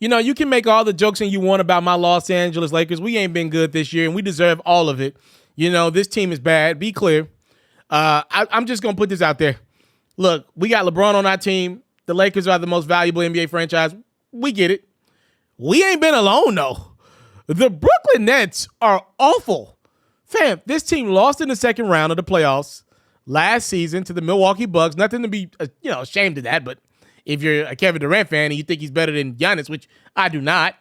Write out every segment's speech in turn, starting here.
You know, you can make all the jokes and you want about my Los Angeles Lakers. We ain't been good this year, and we deserve all of it. You know, this team is bad. Be clear. I'm just going to put this out there. Look, we got LeBron on our team. The Lakers are the most valuable NBA franchise. We get it. We ain't been alone, though. The Brooklyn Nets are awful. Fam, this team lost in the second round of the playoffs last season to the Milwaukee Bucks. Nothing to be ashamed of that, but if you're a Kevin Durant fan and you think he's better than Giannis, which I do not,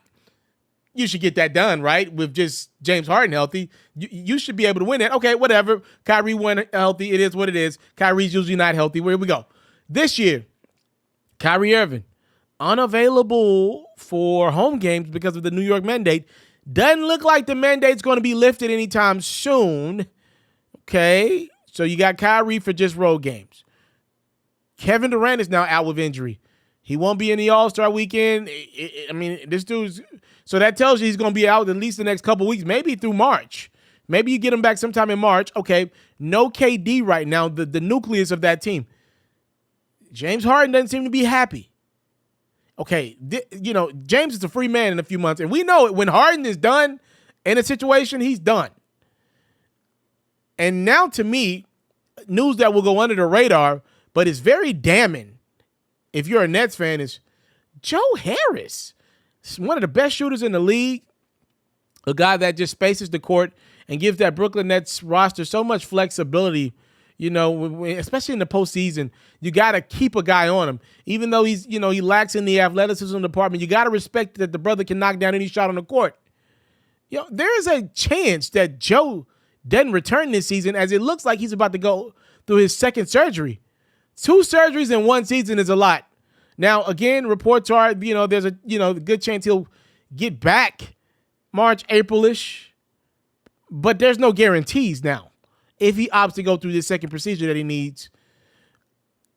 you should get that done, right? With just James Harden healthy, you should be able to win that. Okay, whatever. Kyrie went healthy. It is what it is. Kyrie's usually not healthy. Where we go? This year, Kyrie Irving, unavailable for home games because of the New York mandate. Doesn't look like the mandate's going to be lifted anytime soon. Okay, so you got Kyrie for just road games. Kevin Durant is now out with injury. He won't be in the All-Star weekend. I mean, this dude's... So that tells you he's going to be out at least the next couple weeks, maybe through March. Maybe you get him back sometime in March. Okay, no KD right now, the nucleus of that team. James Harden doesn't seem to be happy. Okay, James is a free man in a few months, and we know it. When Harden is done in a situation, he's done. And now, to me, news that will go under the radar, but it's very damning if you're a Nets fan, is Joe Harris. One of the best shooters in the league, a guy that just spaces the court and gives that Brooklyn Nets roster so much flexibility, especially in the postseason. You got to keep a guy on him. Even though he lacks in the athleticism department, you got to respect that the brother can knock down any shot on the court. There is a chance that Joe doesn't return this season, as it looks like he's about to go through his second surgery. 2 surgeries in one season is a lot. Now, again, reports are, there's a good chance he'll get back March, April-ish, but there's no guarantees now if he opts to go through this second procedure that he needs.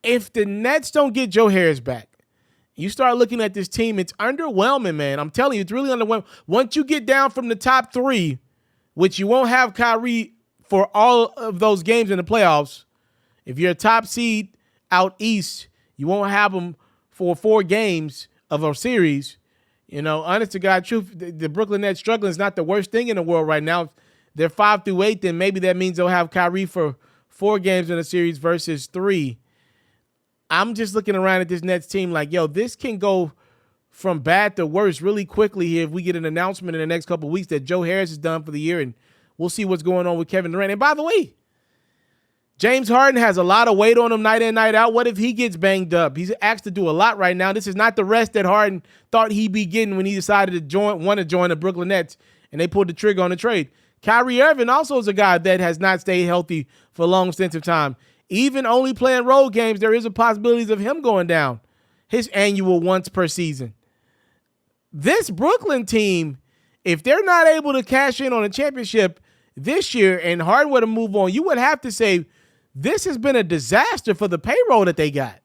If the Nets don't get Joe Harris back, you start looking at this team, it's underwhelming, man. I'm telling you, it's really underwhelming. Once you get down from the top 3, which you won't have Kyrie for all of those games in the playoffs, if you're a top seed out east, you won't have him for 4 games of a series. Honest to God truth, the Brooklyn Nets struggling is not the worst thing in the world right now. If they're 5 through 8, then maybe that means they'll have Kyrie for 4 games in a series versus 3. I'm just looking around at this Nets team like, this can go from bad to worse really quickly here if we get an announcement in the next couple of weeks that Joe Harris is done for the year, and we'll see what's going on with Kevin Durant. And by the way, James Harden has a lot of weight on him night in, night out. What if he gets banged up? He's asked to do a lot right now. This is not the rest that Harden thought he'd be getting when he decided to want to join the Brooklyn Nets, and they pulled the trigger on the trade. Kyrie Irving also is a guy that has not stayed healthy for long stints of time. Even only playing road games, there is a possibility of him going down his annual once per season. This Brooklyn team, if they're not able to cash in on a championship this year and Harden were to move on, you would have to say this has been a disaster for the payroll that they got.